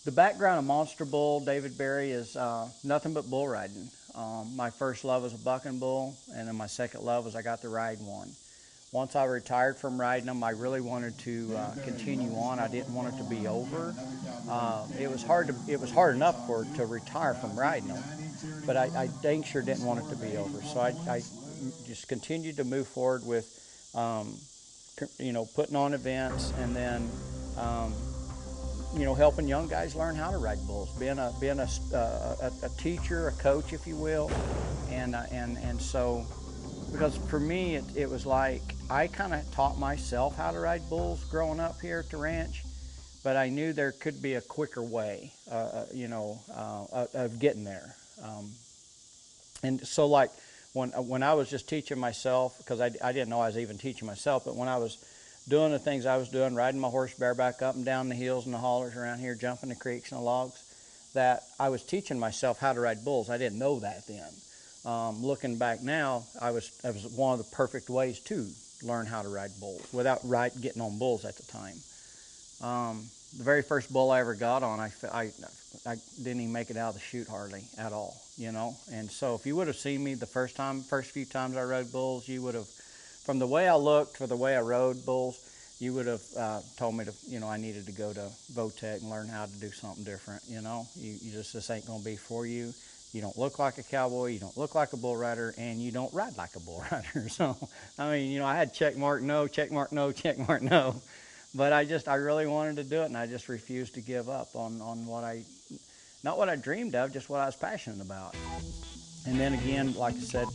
The background of Monster Bull, David Berry, is nothing but bull riding. My first love was a bucking bull, and then my second love was I got to ride one. Once I retired from riding them, I really wanted to continue on. I didn't want it to be over. It was hard enough to retire from riding them, but I dang sure didn't want it to be over. So I just continued to move forward with, putting on events, and then helping young guys learn how to ride bulls, being a teacher, a coach, if you will, and so, because for me it was like I kind of taught myself how to ride bulls growing up here at the ranch, but I knew there could be a quicker way, of getting there, and so like when I was just teaching myself, because I didn't know I was even teaching myself, but when I was doing the things I was doing, riding my horse bareback up and down the hills and the hollers around here, jumping the creeks and the logs, that I was teaching myself how to ride bulls. I didn't know that then. Looking back now, that was one of the perfect ways to learn how to ride bulls without getting on bulls at the time. The very first bull I ever got on, I didn't even make it out of the chute hardly at all, And so if you would have seen me the first few times I rode bulls, you would have, from the way I looked, for the way I rode bulls, you would have told me to, I needed to go to Votech and learn how to do something different, this ain't going to be for you. You don't look like a cowboy, you don't look like a bull rider, and you don't ride like a bull rider. So, I had check mark no, check mark no, check mark no. But I really wanted to do it, and I just refused to give up on not what I dreamed of, just what I was passionate about. And then again, like I said,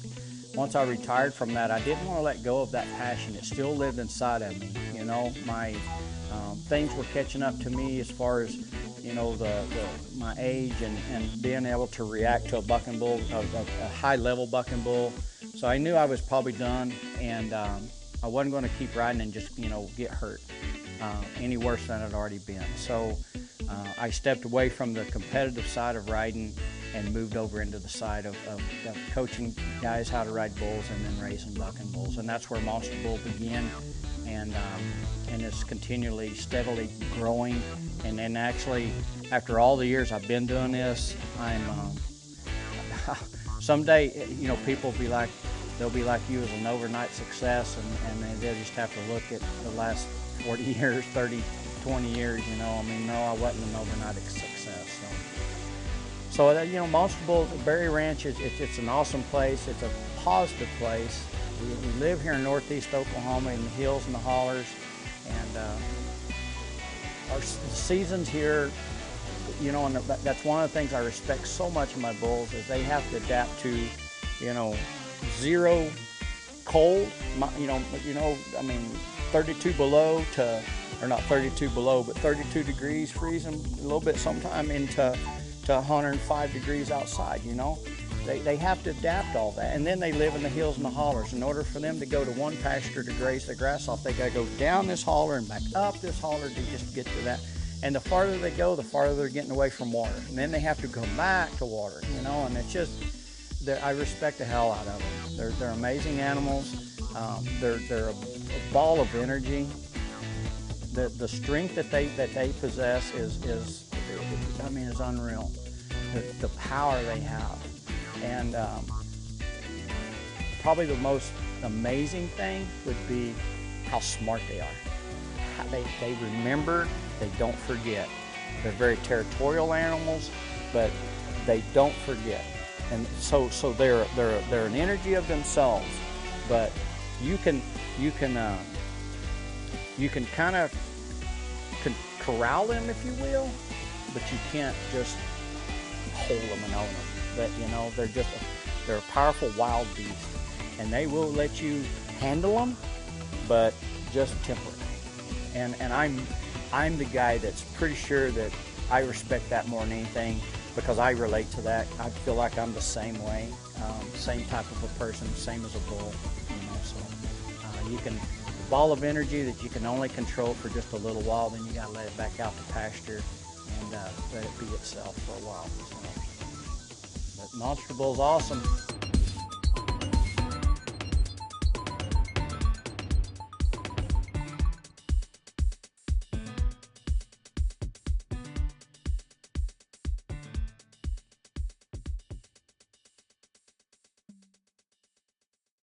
once I retired from that, I didn't want to let go of that passion. It still lived inside of me. My things were catching up to me as far as, my age and being able to react to a bucking bull, a high-level bucking bull. So I knew I was probably done, and I wasn't going to keep riding and just, get hurt any worse than I'd already been. So I stepped away from the competitive side of riding and moved over into the side of coaching guys how to ride bulls and then raising bucking bulls. And that's where Monster Bull began, and it's continually, steadily growing. And then actually, after all the years I've been doing this, I'm someday, people will be like, they'll be like you as an overnight success, and they'll just have to look at the last 40 years, 30, 20 years, no, I wasn't an overnight success. So Monster Bull, Berry Ranch, it's an awesome place. It's a positive place. We live here in northeast Oklahoma in the hills and the hollers, and the seasons here, and that's one of the things I respect so much in my bulls, is they have to adapt to, zero cold, 32 below to, or not 32 below, but 32 degrees freezing a little bit sometime into 105 degrees outside, They have to adapt all that. And then they live in the hills and the hollers. In order for them to go to one pasture to graze their grass off, they got to go down this holler and back up this holler to just get to that. And the farther they go, the farther they're getting away from water. And then they have to come back to water, and it's just, I respect the hell out of them. They're amazing animals. They're a ball of energy. The strength that they possess is unreal. The power they have. And probably the most amazing thing would be how smart they are. They remember, they don't forget. They're very territorial animals, but they don't forget. And so they're an energy of themselves, but you can kind of corral them, if you will, but you can't just hold them and own them. But they're a powerful wild beast, and they will let you handle them, but just temper it. And I'm the guy that's pretty sure that I respect that more than anything, because I relate to that. I feel like I'm the same way, same type of a person, same as a bull. So you can, a ball of energy that you can only control for just a little while, then you got to let it back out to pasture and let it be itself for a while. So. But Monster Bull's awesome.